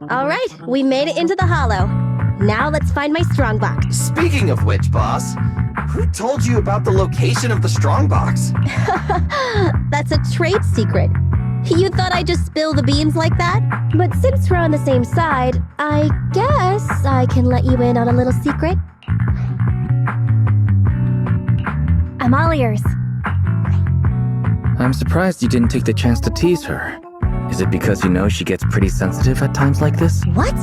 Alright, we made it into the hollow. Now let's find my strongbox. Speaking of which, boss, who told you about the location of the strongbox? That's a trade secret. You thought I'd just spill the beans like that? But since we're on the same side, I guess I can let you in on a little secret. I'm all ears. I'm surprised you didn't take the chance to tease her. Is it because you know she gets pretty sensitive at times like this? What?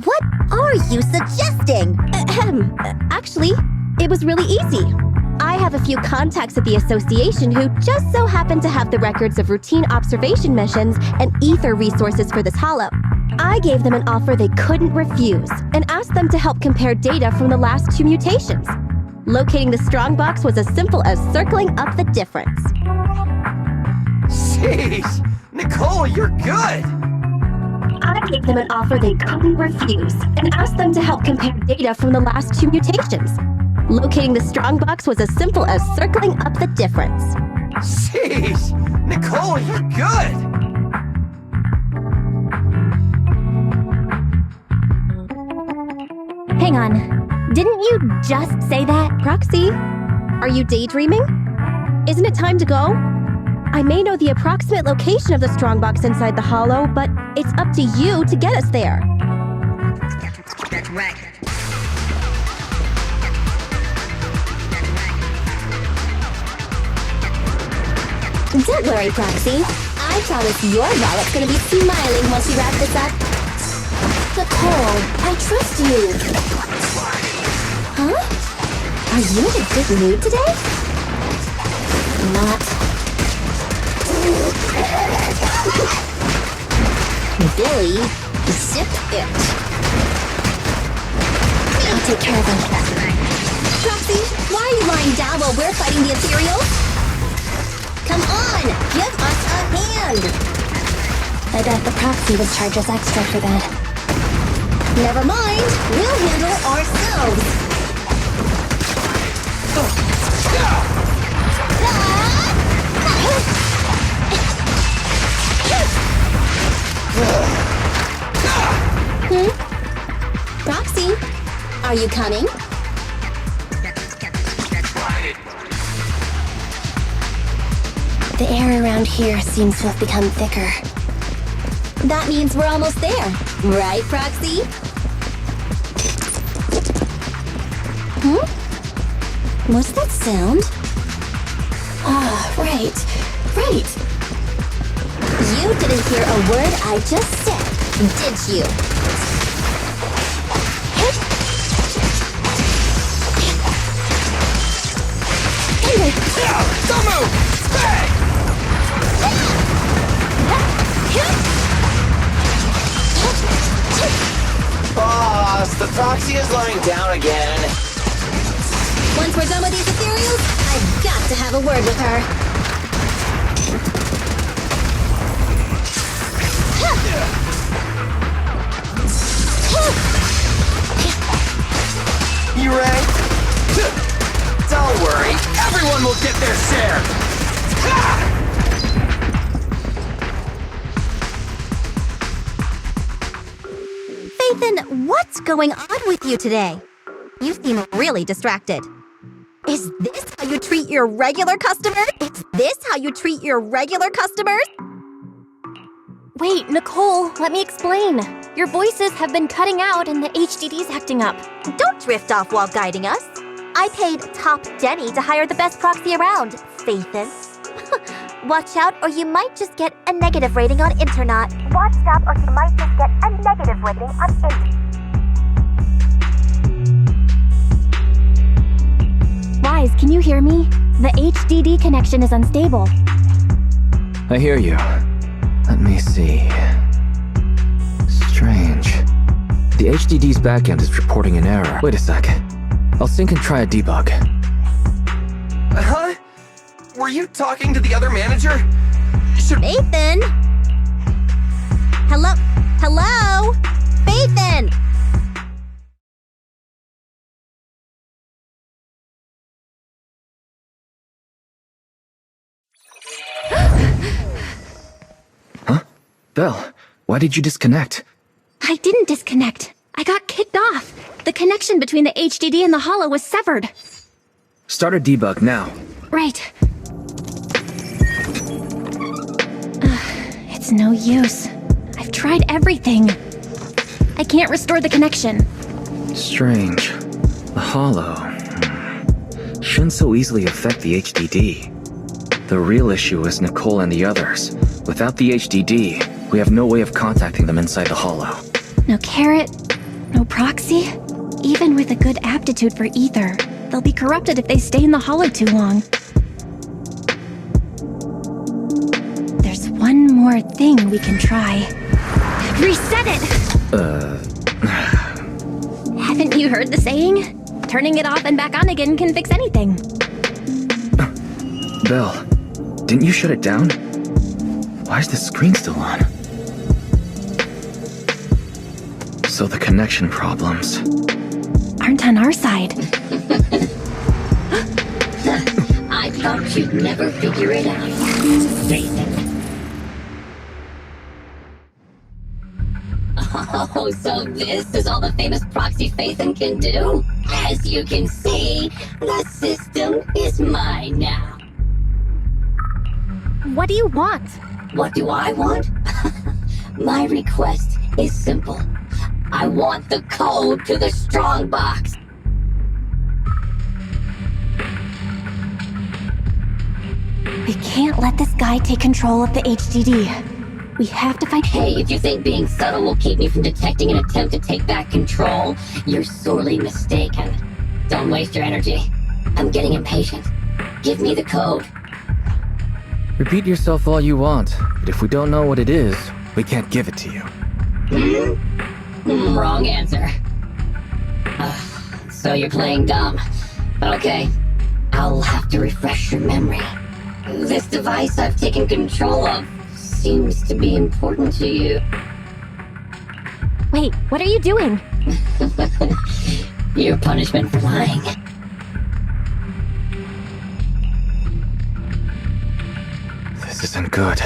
What are you suggesting? Actually, it was really easy. I have a few contacts at the association who just so happen to have the records of routine observation missions and ether resources for this hollow. I gave them an offer they couldn't refuse and asked them to help compare data from the last 2 mutations. Locating the strongbox was as simple as circling up the difference. Jeez, Nicole, you're good! I gave them an offer they couldn't refuse and asked them to help compare data from the last 2 mutations. Locating the strongbox was as simple as circling up the difference. Jeez, Nicole, you're good! Hang on. Didn't you just say that? Proxy, are you daydreaming? Isn't it time to go? I may know the approximate location of the strongbox inside the hollow, but it's up to you to get us there. That's right. Don't worry, Proxy. I promise your wallet's gonna be smiling once we wrap this up. Nicole, I trust you. Huh? Are you in a good mood today? Not. Billy, zip it. I'll take care of him. Proxy, why are you lying down while we're fighting the Ethereals? Come on, give us a hand! I bet the Proxy would charge us extra for that. Never mind, we'll handle ourselves. Proxy, are you coming? The air around here seems to have become thicker. That means we're almost there, right, Proxy? What's that sound? Ah, right. You didn't hear a word I just said, did you? Don't move! Bang! Boss, the proxy is lying down again. Once we're done with these ethereals, I've got to have a word with her. You ready? Don't worry, everyone will get their share. Faithin, what's going on with you today? You seem really distracted. Is this how you treat your regular customers? Is this how you treat your regular customers? Wait, Nicole, let me explain. Your voices have been cutting out and the HDD's acting up. Don't drift off while guiding us. I paid Top Denny to hire the best proxy around, Faithin. Watch out or you might just get a negative rating on Internet. Watch out or you might just get a negative rating on Internet. Wise, can you hear me? The HDD connection is unstable. I hear you. Let me see. Strange. The HDD's backend is reporting an error. Wait a sec. I'll sync and try a debug. Huh? Were you talking to the other manager? Faithin? Hello? Hello? Faithin! Huh? Belle, why did you disconnect? I didn't disconnect. I got kicked off. The connection between the HDD and the Hollow was severed. Start a debug now. Right. It's no use. I've tried everything. I can't restore the connection. Strange. The Hollow shouldn't so easily affect the HDD. The real issue is Nicole and the others. Without the HDD, we have no way of contacting them inside the Hollow. No carrot, no proxy. Even with a good aptitude for ether, they'll be corrupted if they stay in the Hollow too long. There's one more thing we can try. Reset it! Haven't you heard the saying? Turning it off and back on again can fix anything. Belle, didn't you shut it down? Why is the screen still on? So the connection problems aren't on our side. I thought you'd never figure it out. Face it. Oh, so this is all the famous proxy Phaethon can do? As you can see, the system is mine now. What do you want? What do I want? My request is simple. I want the code to the strong box. We can't let this guy take control of the HDD. We have to find— Hey, if you think being subtle will keep me from detecting an attempt to take back control, you're sorely mistaken. Don't waste your energy. I'm getting impatient. Give me the code. Repeat yourself all you want, but if we don't know what it is, we can't give it to you. Wrong answer. So you're playing dumb. Okay, I'll have to refresh your memory. This device I've taken control of seems to be important to you. Wait, what are you doing? Your punishment for lying. This isn't good.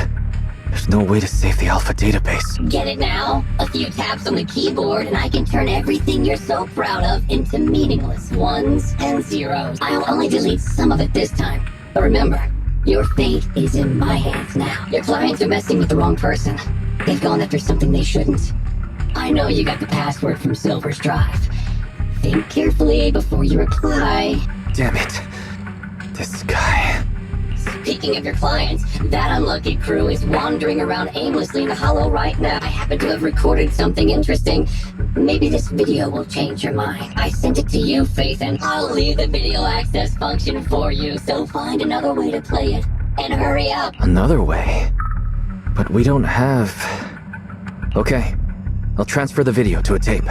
There's no way to save the Alpha database. Get it now? A few taps on the keyboard and I can turn everything you're so proud of into meaningless ones and zeros. I'll only delete some of it this time. But remember, your fate is in my hands now. Your clients are messing with the wrong person. They've gone after something they shouldn't. I know you got the password from Silver's drive. Think carefully before you reply. Damn it. This guy. Speaking of your clients, that unlucky crew is wandering around aimlessly in the Hollow right now. I happen to have recorded something interesting. Maybe this video will change your mind. I sent it to you, Phaethon. I'll leave the video access function for you, so find another way to play it. And hurry up. Another way? But we don't have... Okay. I'll transfer the video to a tape.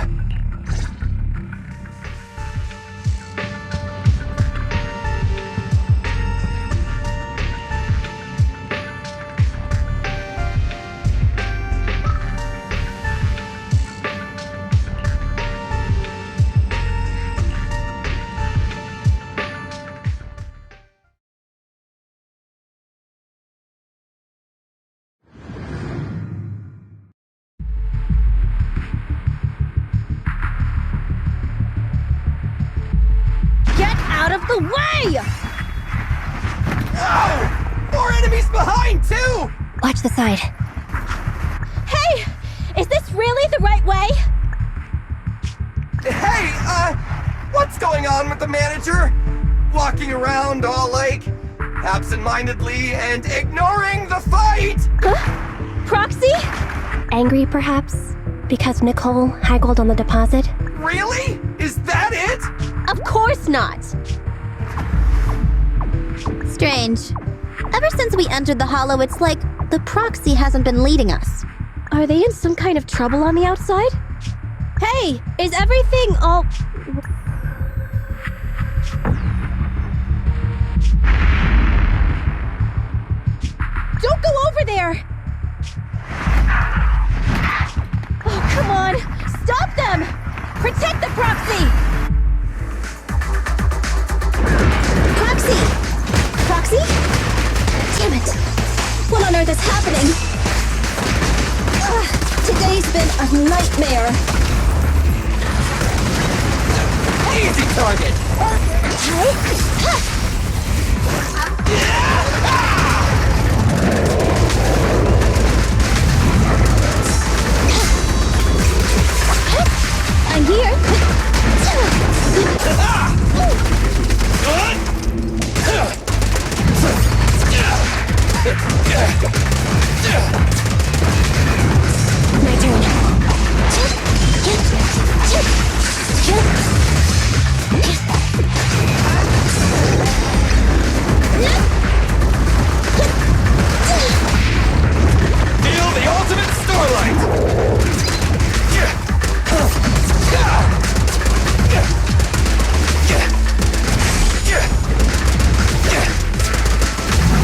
Out of the way! Oh! More enemies behind, too! Watch the side. Hey! Is this really the right way? Hey, what's going on with the manager? Walking around all like, absent-mindedly and ignoring the fight! Huh? Proxy? Angry, perhaps? Because Nicole haggled on the deposit? Really? Is that it? Of course not! Strange. Ever since we entered the Hollow, it's like the proxy hasn't been leading us. Are they in some kind of trouble on the outside? Hey, is everything all... Don't go over there! Oh, come on! Stop them! Protect the proxy! Proxy! Proxy? Damn it! What on earth is happening? Today's been A nightmare. Easy target! I'm here. My turn. Feel the ultimate starlight!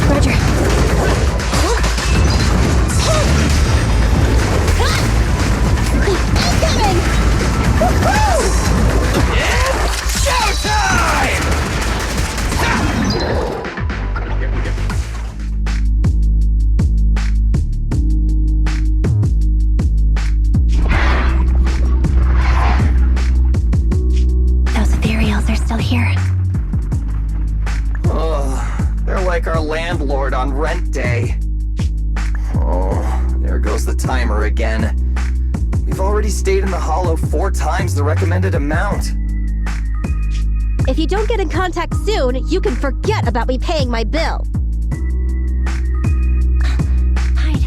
Roger. Incoming! Woohoo! Showtime! Those ethereals are still here. Oh, they're like our landlord on rent day. Oh, there goes the timer again. We've already stayed in the hollow 4 times the recommended amount. If you don't get in contact soon, you can forget about me paying my bill. Hide.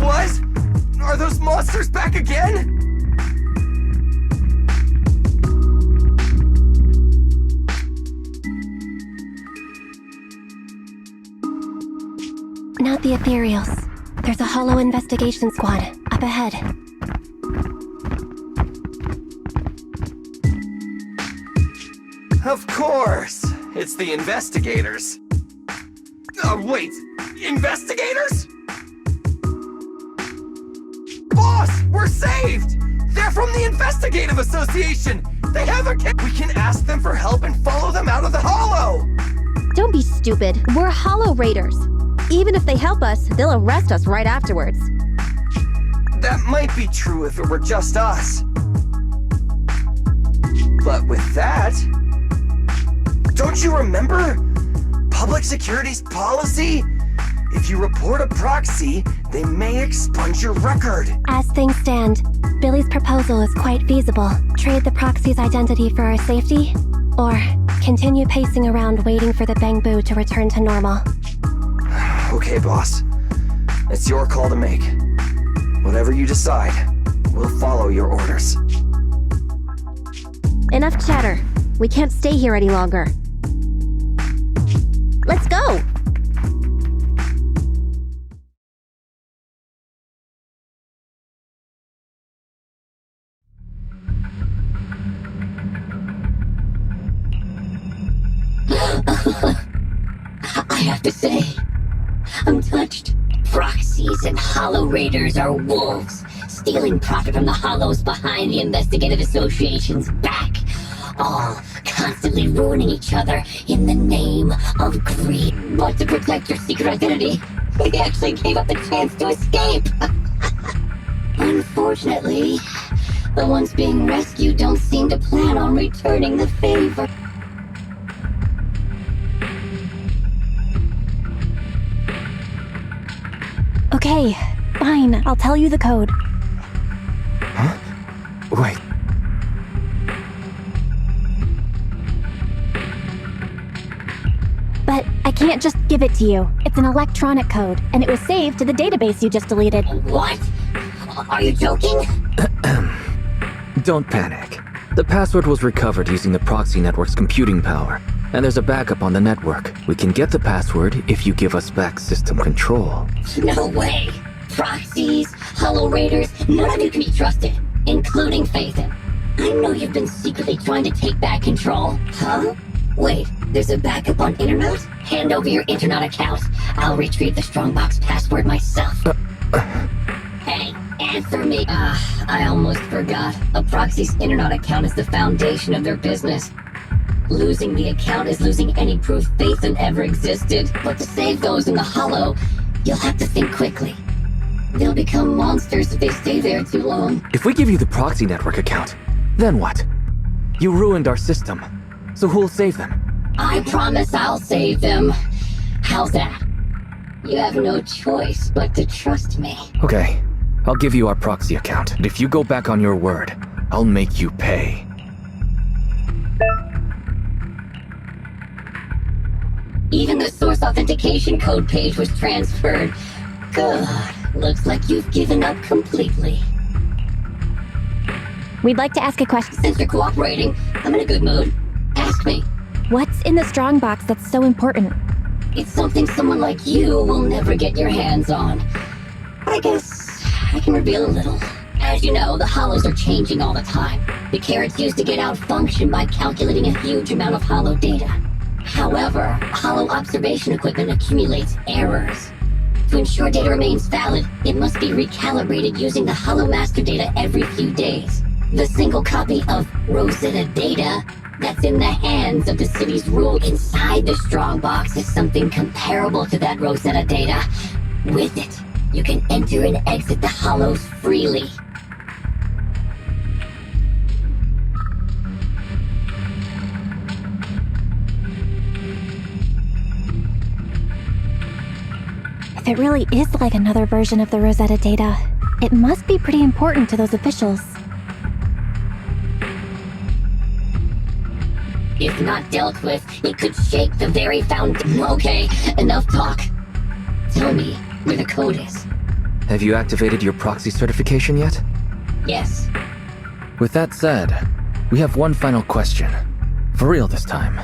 What? Are those monsters back again? Not the ethereals. There's a hollow investigation squad up ahead. Of course! It's the investigators. Oh, wait! Investigators? Boss! We're saved! They're from the Investigative Association! They have a we can ask them for help and follow them out of the hollow! Don't be stupid. We're Hollow Raiders. Even if they help us, they'll arrest us right afterwards. That might be true if it were just us. But with that... Don't you remember? Public Security's policy? If you report a proxy, they may expunge your record. As things stand, Billy's proposal is quite feasible. Trade the proxy's identity for our safety, or continue pacing around waiting for the Bangbu to return to normal. Okay, boss. It's your call to make. Whatever you decide, we'll follow your orders. Enough chatter. We can't stay here any longer. Let's go! I have to say, I'm touched. Proxies and Hollow Raiders are wolves, stealing profit from the Hollows behind the Investigative Association's back, all constantly ruining each other in the name of greed. But to protect your secret identity, they actually gave up the chance to escape. Unfortunately, the ones being rescued don't seem to plan on returning the favor. Okay, fine. I'll tell you the code. Huh? Wait. But I can't just give it to you. It's an electronic code, and it was saved to the database you just deleted. What? Are you joking? Don't panic. The password was recovered using the proxy network's computing power, and there's a backup on the network. We can get the password if you give us back system control. No way. Proxies, Hollow Raiders, none of you can be trusted, including Phaethon. I know you've been secretly trying to take back control. Huh? Wait, there's a backup on Internet? Hand over your Internet account. I'll retrieve the Strongbox password myself. Hey, answer me. I almost forgot. A proxy's Internet account is the foundation of their business. Losing the account is losing any proof Phaethon ever existed. But to save those in the Hollow, you'll have to think quickly. They'll become monsters if they stay there too long. If we give you the proxy network account, then what? You ruined our system. So who'll save them? I promise I'll save them. How's that? You have no choice but to trust me. Okay, I'll give you our proxy account. And if you go back on your word, I'll make you pay. Even the source authentication code page was transferred. Good. Looks like you've given up completely. We'd like to ask a question. Since you're cooperating, I'm in a good mood. Ask me. What's in the strongbox that's so important? It's something someone like you will never get your hands on. I guess I can reveal a little. As you know, the hollows are changing all the time. The carrots used to get out-functioned by calculating a huge amount of hollow data. However, hollow observation equipment accumulates errors. To ensure data remains valid, it must be recalibrated using the hollow master data every few days. The single copy of Rosetta data that's in the hands of the city's rule inside the strongbox is something comparable to that Rosetta data. With it, you can enter and exit the hollows freely. If it really is like another version of the Rosetta data, it must be pretty important to those officials. If not dealt with, it could shake the very foundation. Okay, enough talk. Tell me where the code is. Have you activated your proxy certification yet? Yes. With that said, we have one final question. For real this time.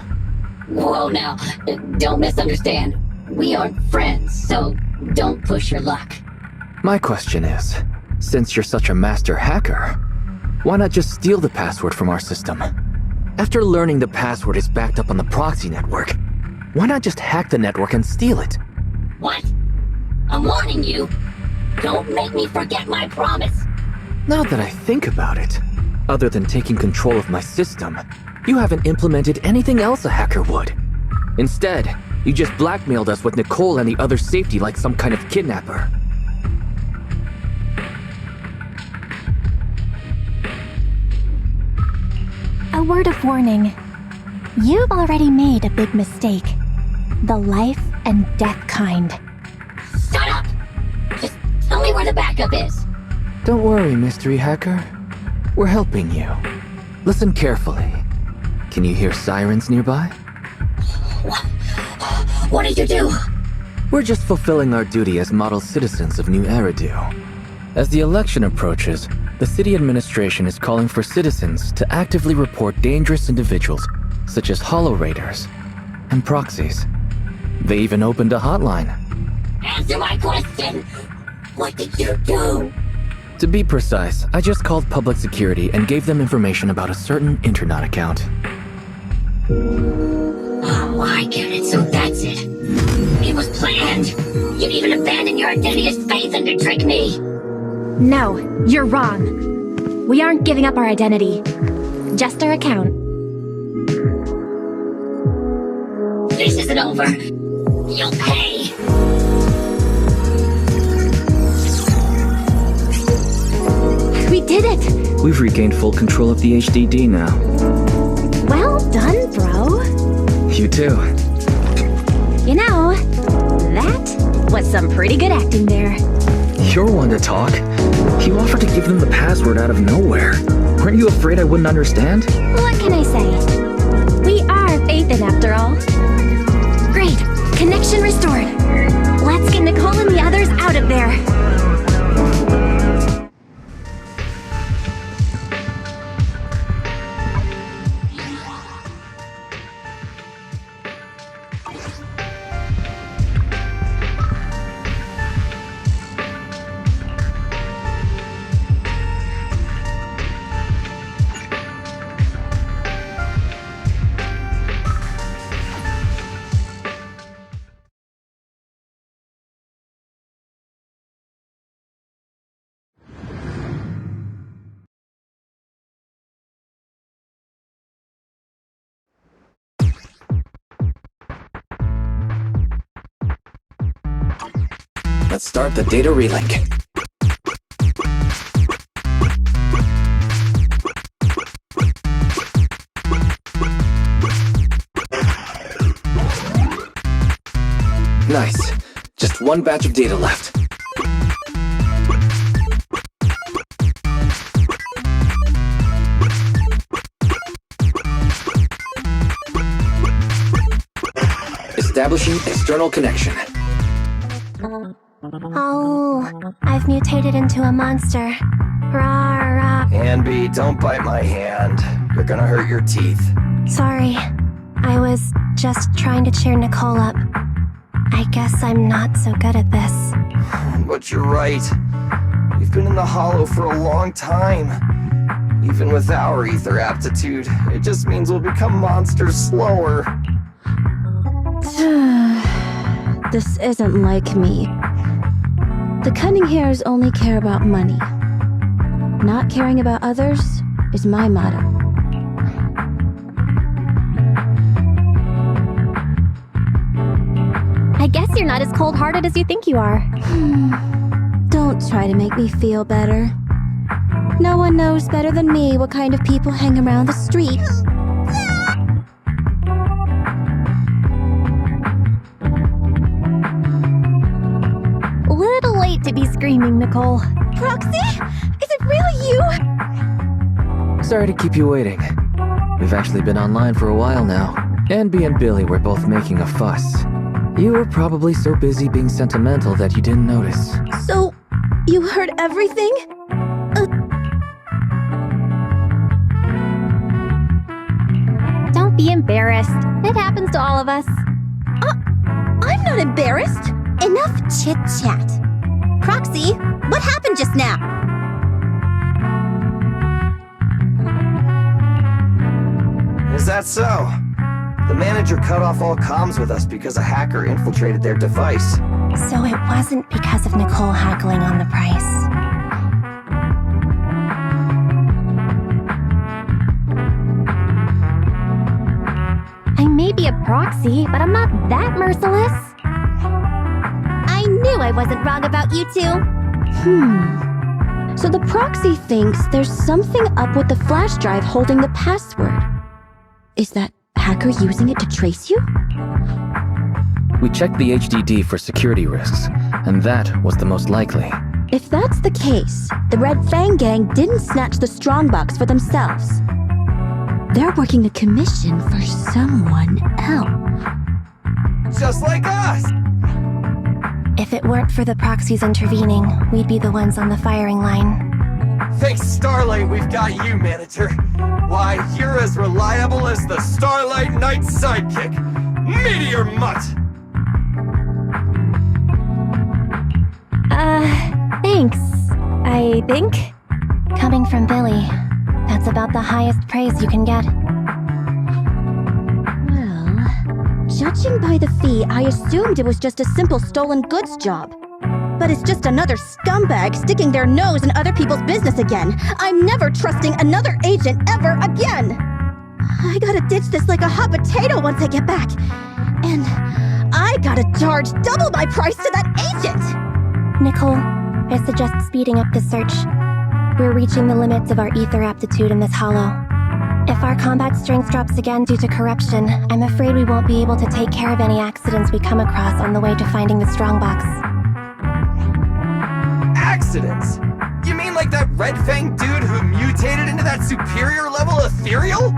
Whoa now, don't misunderstand. We aren't friends, so don't push your luck. My question is, since you're such a master hacker, why not just steal the password from our system? After learning the password is backed up on the proxy network, why not just hack the network and steal it? What? I'm warning you. Don't make me forget my promise. Now that I think about it, other than taking control of my system, you haven't implemented anything else a hacker would. Instead, you just blackmailed us with Nicole and the other safety like some kind of kidnapper. A word of warning. You've already made a big mistake. The life and death kind. Shut up! Just tell me where the backup is. Don't worry, mystery hacker. We're helping you. Listen carefully. Can you hear sirens nearby? What did you do? We're just fulfilling our duty as model citizens of New Eridu. As the election approaches, the city administration is calling for citizens to actively report dangerous individuals, such as Hollow Raiders and proxies. They even opened a hotline. Answer my question! What did you do? To be precise, I just called public security and gave them information about a certain internet account. Oh, I get it, so that's it. It was planned. You'd even abandon your identity as Phaethon to trick me. No, you're wrong. We aren't giving up our identity. Just our account. This isn't over. You'll pay. We did it! We've regained full control of the HDD now. Well done, bro. You too. You know, that was some pretty good acting there. You're one to talk. You offered to give them the password out of nowhere. Weren't you afraid I wouldn't understand? What can I say? We are Phaethon after all. Great. Connection restored. Let's get Nicole and the others out of there. Let's start the data relink. Nice. Just one batch of data left. Establishing external connection. Oh, I've mutated into a monster. Rah, rah. Anby, don't bite my hand. You're gonna hurt your teeth. Sorry. I was just trying to cheer Nicole up. I guess I'm not so good at this. But you're right. We've been in the Hollow for a long time. Even with our ether aptitude, it just means we'll become monsters slower. This isn't like me. The cunning hairs only care about money. Not caring about others is my motto. I guess you're not as cold-hearted as you think you are. Don't try to make me feel better. No one knows better than me what kind of people hang around the street. Little late to be screaming, Nicole. Proxy? Is it really you? Sorry to keep you waiting. We've actually been online for a while now. Anby and Billy were both making a fuss. You were probably so busy being sentimental that you didn't notice. So, you heard everything? Don't be embarrassed. It happens to all of us. I'm not embarrassed. Enough chit-chat. Proxy, what happened just now? Is that so? The manager cut off all comms with us because a hacker infiltrated their device. So it wasn't because of Nicole haggling on the price. I may be a proxy, but I'm not that merciless. I knew I wasn't wrong about you two. So the proxy thinks there's something up with the flash drive holding the password. Is that hacker using it to trace you? We checked the HDD for security risks, and that was the most likely. If that's the case, the Red Fang gang didn't snatch the strongbox for themselves. They're working a commission for someone else. Just like us! If it weren't for the proxies intervening, we'd be the ones on the firing line. Thanks, Starlight, we've got you, manager. Why, you're as reliable as the Starlight Knight's sidekick, Meteor Mutt! Thanks, I think. Coming from Billy, that's about the highest praise you can get. Well, judging by the fee, I assumed it was just a simple stolen goods job. But it's just another scumbag sticking their nose in other people's business again. I'm never trusting another agent ever again. I gotta ditch this like a hot potato once I get back. And I gotta charge double my price to that agent! Nicole, I suggest speeding up the search. We're reaching the limits of our ether aptitude in this hollow. If our combat strength drops again due to corruption, I'm afraid we won't be able to take care of any accidents we come across on the way to finding the strongbox. Accidents? You mean like that Red Fang dude who mutated into that superior level ethereal?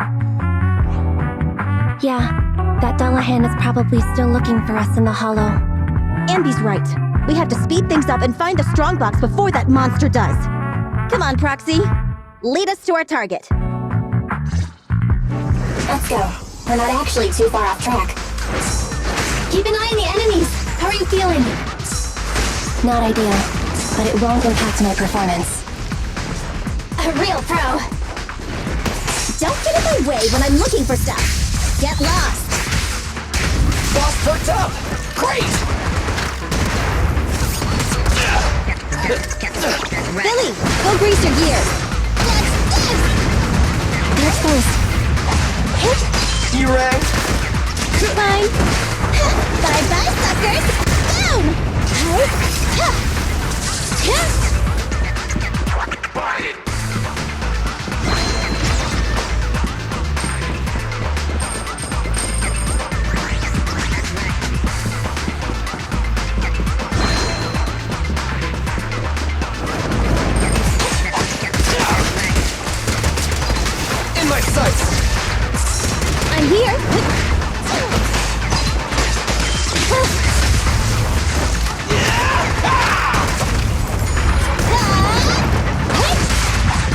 Yeah, that Dullahan is probably still looking for us in the hollow. Anby's right. We have to speed things up and find the strongbox before that monster does. Come on, Proxy. Lead us to our target. Let's go. We're not actually too far off track. Keep an eye on the enemies. How are you feeling? Not ideal, but it won't impact my performance. A real pro. Don't get in my way when I'm looking for stuff. Get lost. Boss perked up! Great! Billy, go grease your gears. They're exposed. You rang? Fine. Bye-bye, suckers. Boom! In my sights! I'm here.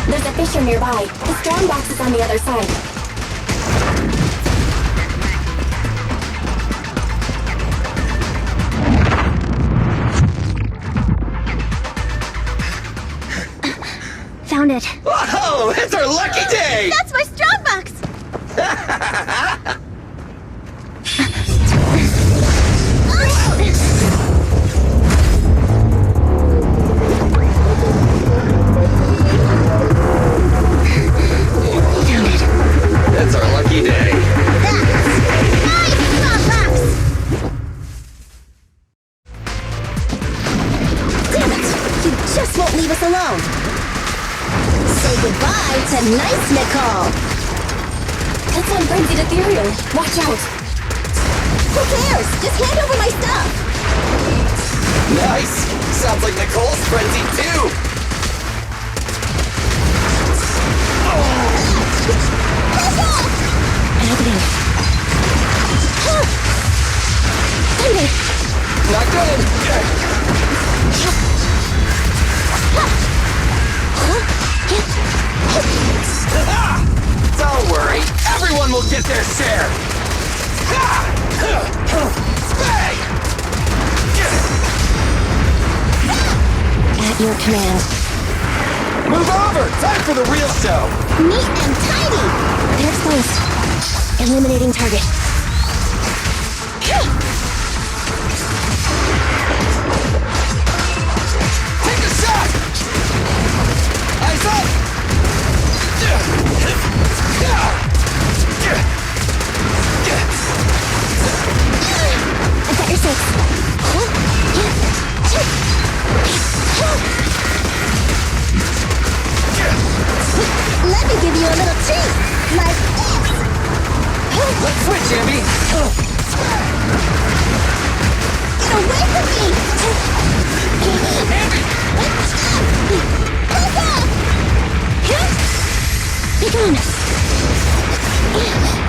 There's a fissure nearby. The strong box is on the other side. Found it. Whoa! It's our lucky day! That's my strong box. It's our lucky day. That's my strong box. Damn it! You just won't leave us alone. Say goodbye to nice Nicole. That's on frenzied ethereal. Watch out. Who cares? Just hand over my stuff. Nice! Sounds like Nicole's frenzied too! Happening. Not good! Don't worry, everyone will get their share! Bang! At your command. Move over! Time for the real show! Neat and tidy. They're exposed. Eliminating target. Take a shot! Eyes up! I've got your six. Let me give you a little treat. Like this. Let's switch, Ambi! Get away from me. Ambi! Be gone.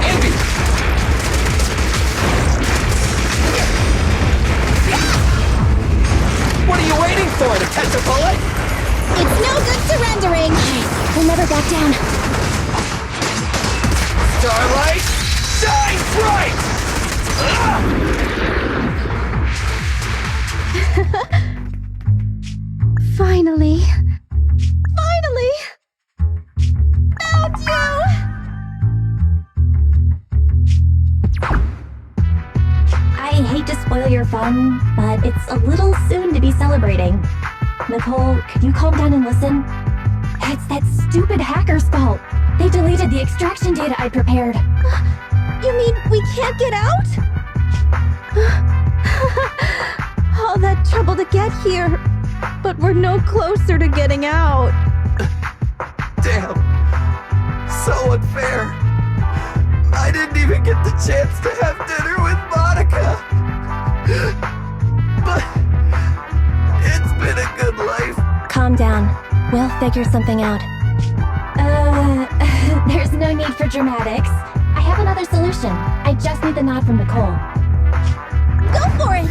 Ambi! What are you waiting for? To catch a bullet? It's no good surrendering. We'll never back down. Starlight, shine bright! Finally. Finally. Found you. I hate to spoil your fun, but it's a little soon to be celebrating. Nicole, could you calm down and listen? It's that stupid hacker's fault. They deleted the extraction data I prepared. You mean we can't get out? All that trouble to get here, but we're no closer to getting out. Damn. So unfair. I didn't even get the chance to have dinner with Monica. But it's been a good life. Calm down. We'll figure something out. There's no need for dramatics. I have another solution. I just need the nod from Nicole. Go for it!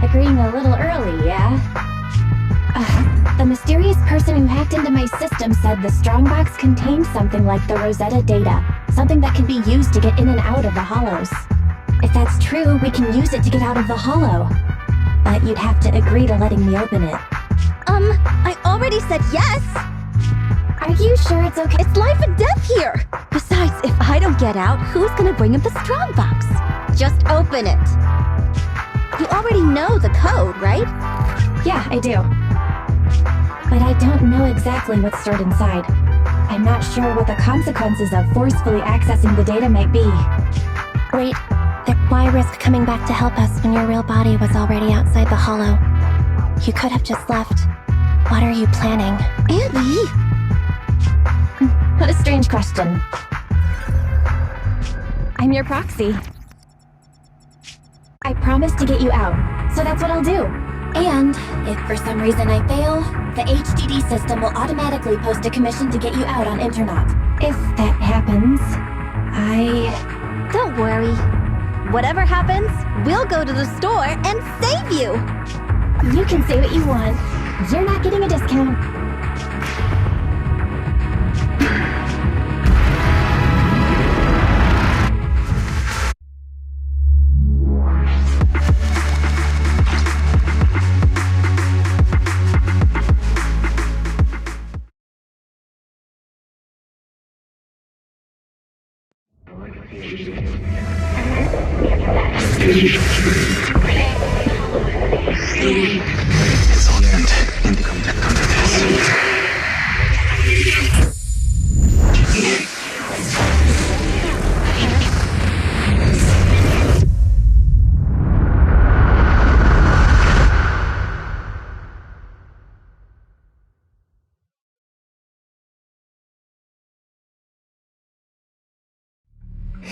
Agreeing a little early, yeah? The mysterious person who hacked into my system said the strongbox contained something like the Rosetta data. Something that can be used to get in and out of the hollows. If that's true, we can use it to get out of the hollow. But you'd have to agree to letting me open it. I already said yes. Are you sure it's okay? It's life and death here. Besides, if I don't get out, who's gonna bring up the strongbox? Just open it. You already know the code, right? Yeah, I do. But I don't know exactly what's stored inside. I'm not sure what the consequences of forcefully accessing the data might be. Wait, Why risk coming back to help us when your real body was already outside the hollow? You could have just left. What are you planning? Abby! What a strange question. I'm your proxy. I promised to get you out, so that's what I'll do. And if for some reason I fail, the HDD system will automatically post a commission to get you out on Internet. If that happens, Don't worry. Whatever happens, we'll go to the store and save you! You can say what you want. You're not getting a discount.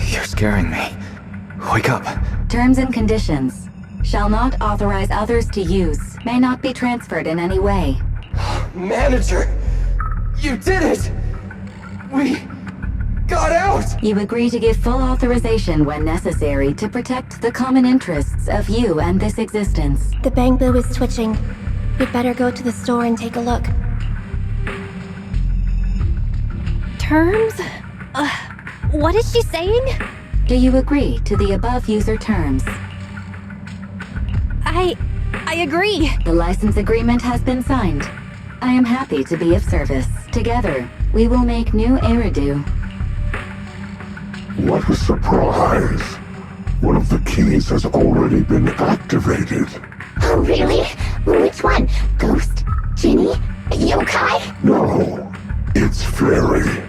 You're scaring me. Wake up. Terms and conditions. Shall not authorize others to use. May not be transferred in any way. Manager! You did it! We got out! You agree to give full authorization when necessary to protect the common interests of you and this existence. The bamboo is twitching. We'd better go to the store and take a look. Terms? What is she saying? Do you agree to the above user terms? I agree. The license agreement has been signed. I am happy to be of service. Together, we will make new Eridu. What a surprise! One of the keys has already been activated. Oh, really? Which one? Ghost? Genie? Yokai? No, it's Fairy.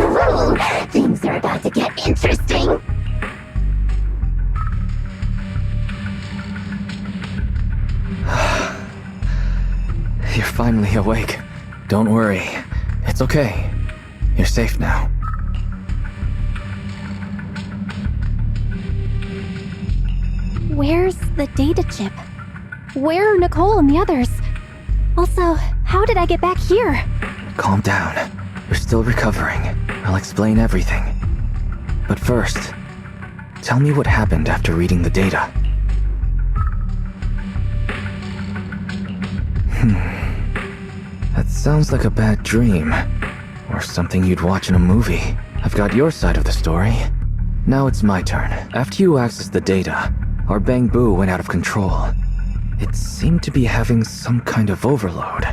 Ooh, things are about to get interesting. You're finally awake. Don't worry. It's okay. You're safe now. Where's the data chip? Where are Nicole and the others? Also, how did I get back here? Calm down. You're still recovering. I'll explain everything. But first, tell me what happened after reading the data. That sounds like a bad dream. Or something you'd watch in a movie. I've got your side of the story. Now it's my turn. After you accessed the data, our bamboo went out of control. It seemed to be having some kind of overload.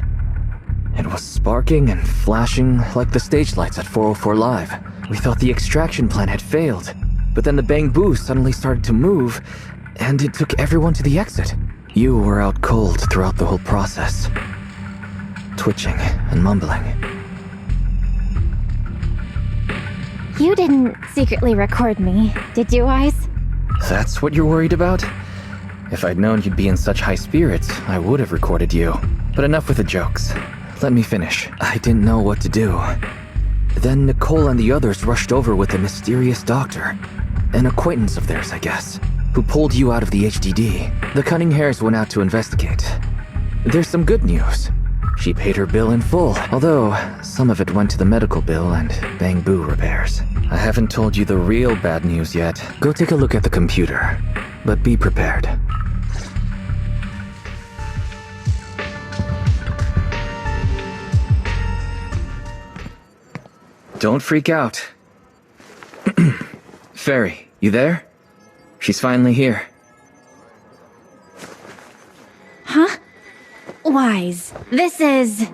It was sparking and flashing like the stage lights at 404 Live. We thought the extraction plan had failed, but then the bamboo suddenly started to move, and it took everyone to the exit. You were out cold throughout the whole process, twitching and mumbling. You didn't secretly record me, did you, Wise? That's what you're worried about? If I'd known you'd be in such high spirits, I would have recorded you. But enough with the jokes. Let me finish. I didn't know what to do. Then Nicole and the others rushed over with a mysterious doctor. An acquaintance of theirs, I guess, who pulled you out of the HDD. The Cunning Hares went out to investigate. There's some good news. She paid her bill in full, although some of it went to the medical bill and bamboo repairs. I haven't told you the real bad news yet. Go take a look at the computer, but be prepared. Don't freak out. Fairy, you there? She's finally here. Huh? Wise, this is...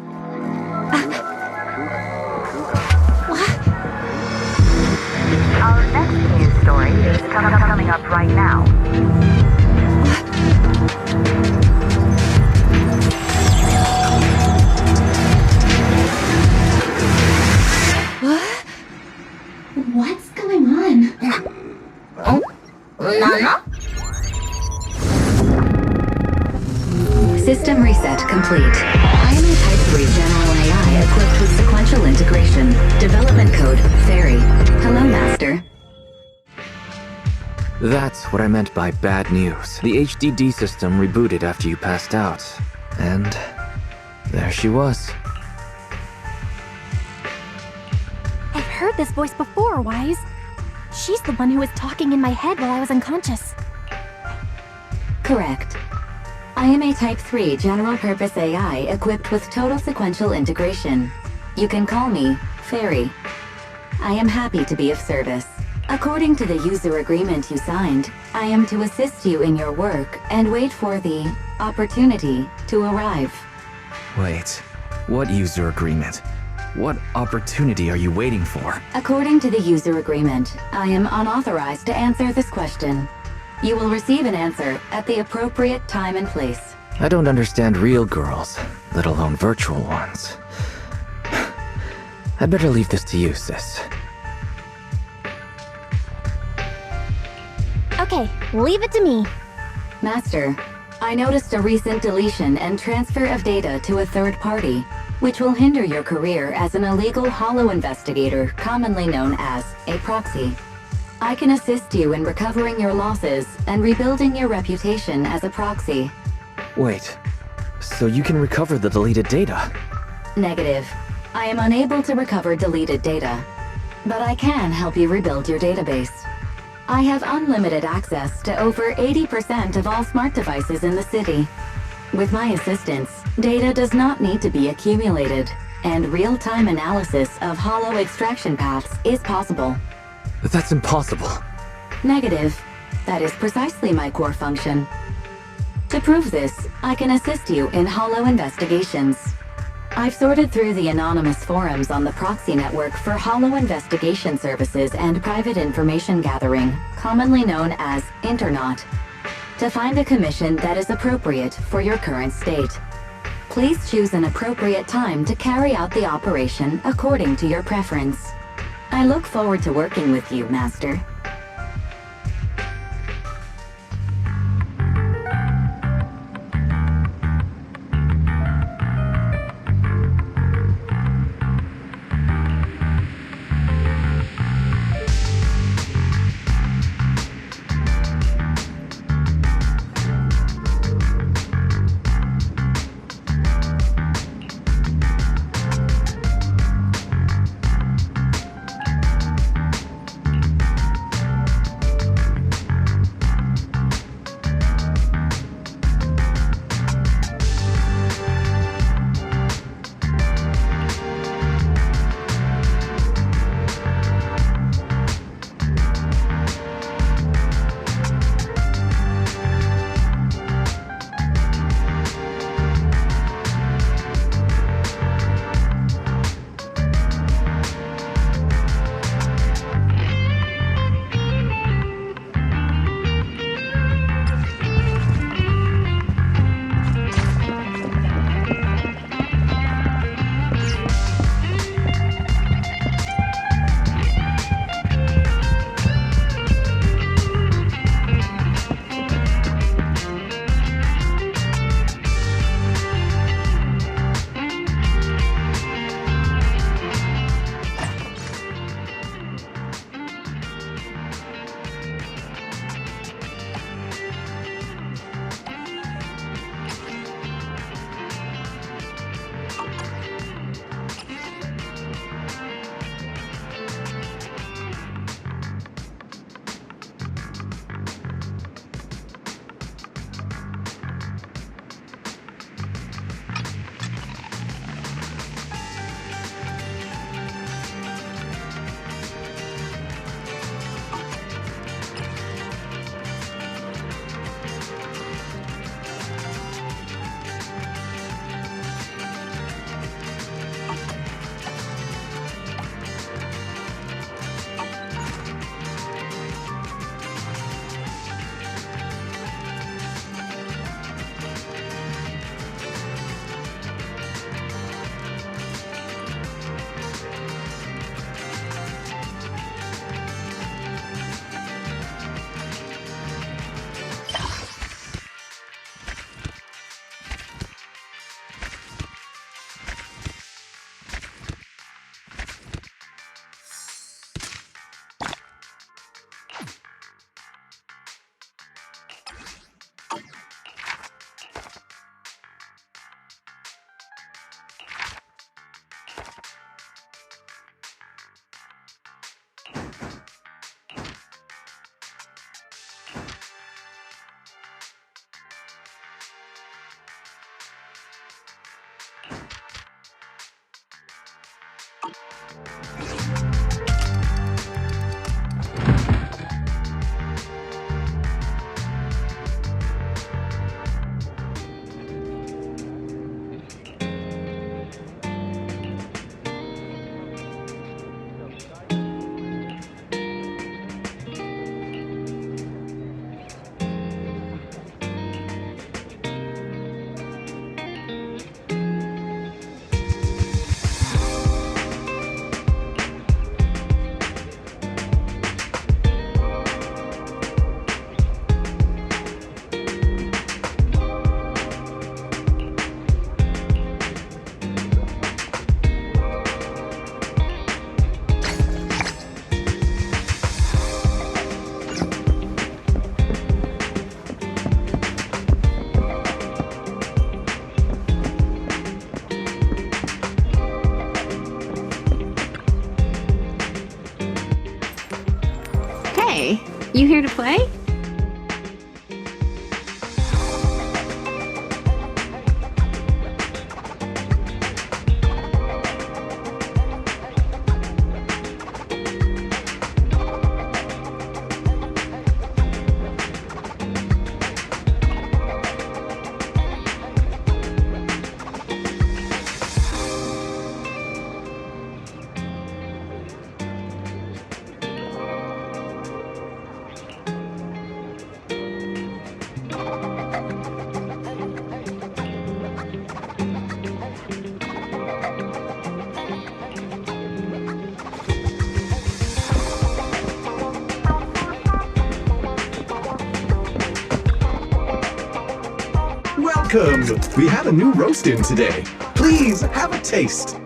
Our next news story is coming up right now. What's going on? System reset complete. I am a Type 3 General AI equipped with sequential integration. Development code, Fairy. Hello, Master. That's what I meant by bad news. The HDD system rebooted after you passed out. And there she was. I've heard this voice before, Wise. She's the one who was talking in my head while I was unconscious. Correct. I am a Type 3 general-purpose AI equipped with total sequential integration. You can call me Fairy. I am happy to be of service. According to the user agreement you signed, I am to assist you in your work and wait for the opportunity to arrive. Wait, what user agreement? What opportunity are you waiting for? According to the user agreement, I am unauthorized to answer this question. You will receive an answer at the appropriate time and place. I don't understand real girls, let alone virtual ones. I'd better leave this to you, sis. Okay, leave it to me. Master, I noticed a recent deletion and transfer of data to a third party, which will hinder your career as an illegal holo investigator, commonly known as a proxy. I can assist you in recovering your losses and rebuilding your reputation as a proxy. Wait, so you can recover the deleted data? Negative. I am unable to recover deleted data, but I can help you rebuild your database. I have unlimited access to over 80% of all smart devices in the city. With my assistance, data does not need to be accumulated, and real-time analysis of holo extraction paths is possible. That's impossible. Negative. That is precisely my core function. To prove this, I can assist you in holo investigations. I've sorted through the anonymous forums on the proxy network for holo investigation services and private information gathering, commonly known as Internaut, to find a commission that is appropriate for your current state. Please choose an appropriate time to carry out the operation according to your preference. I look forward to working with you, Master. here to play? Welcome! We have a new roast in today. Please have a taste.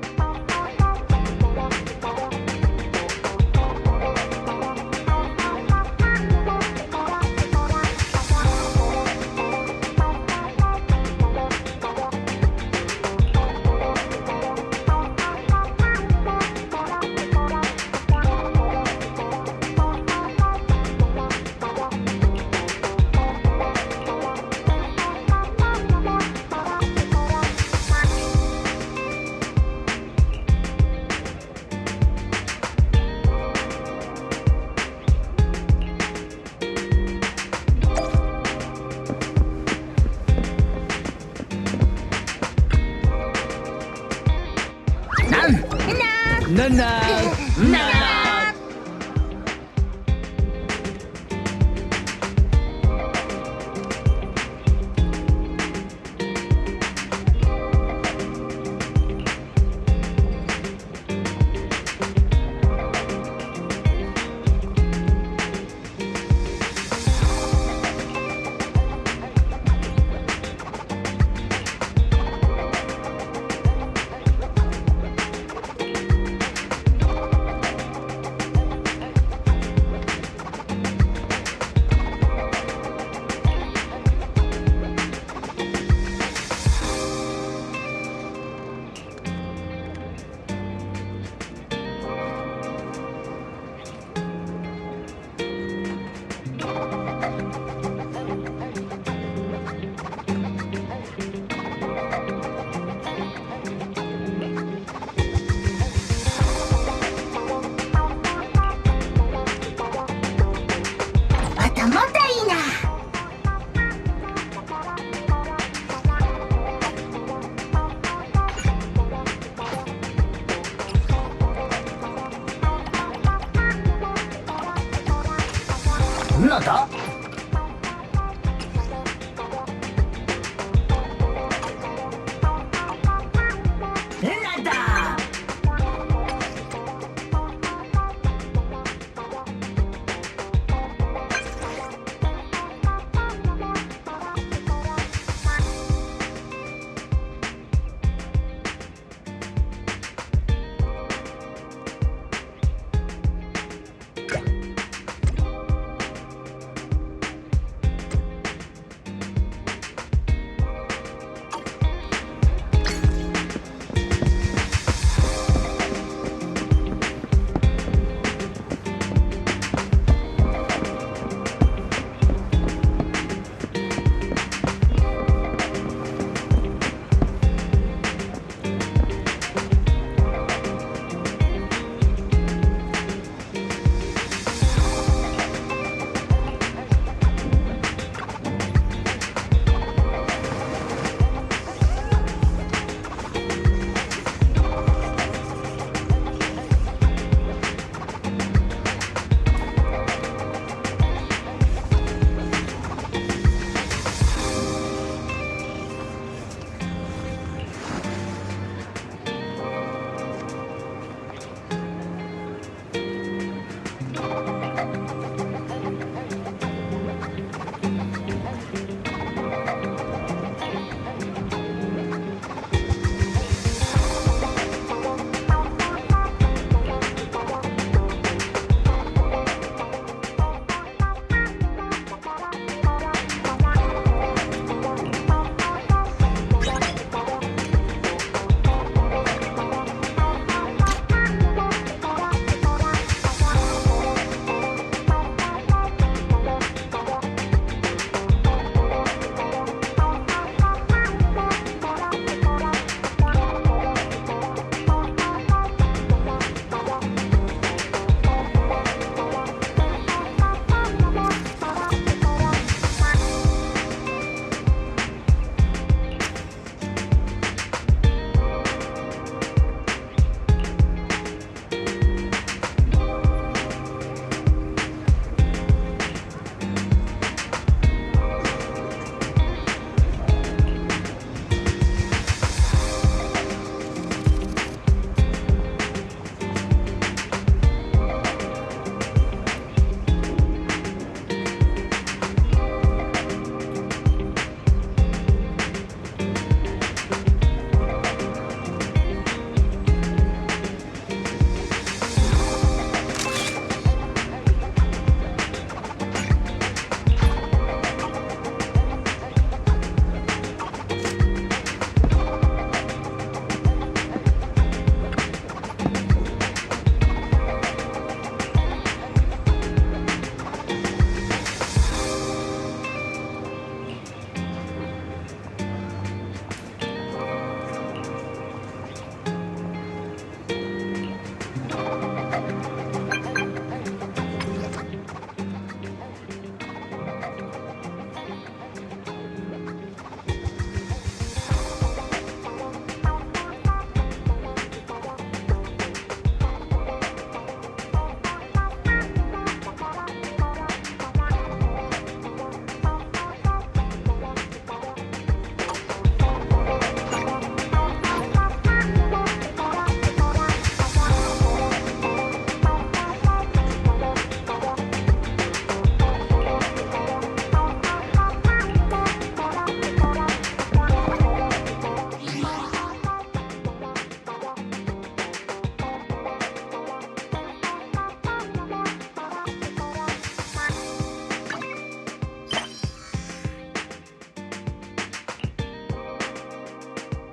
No, no, no.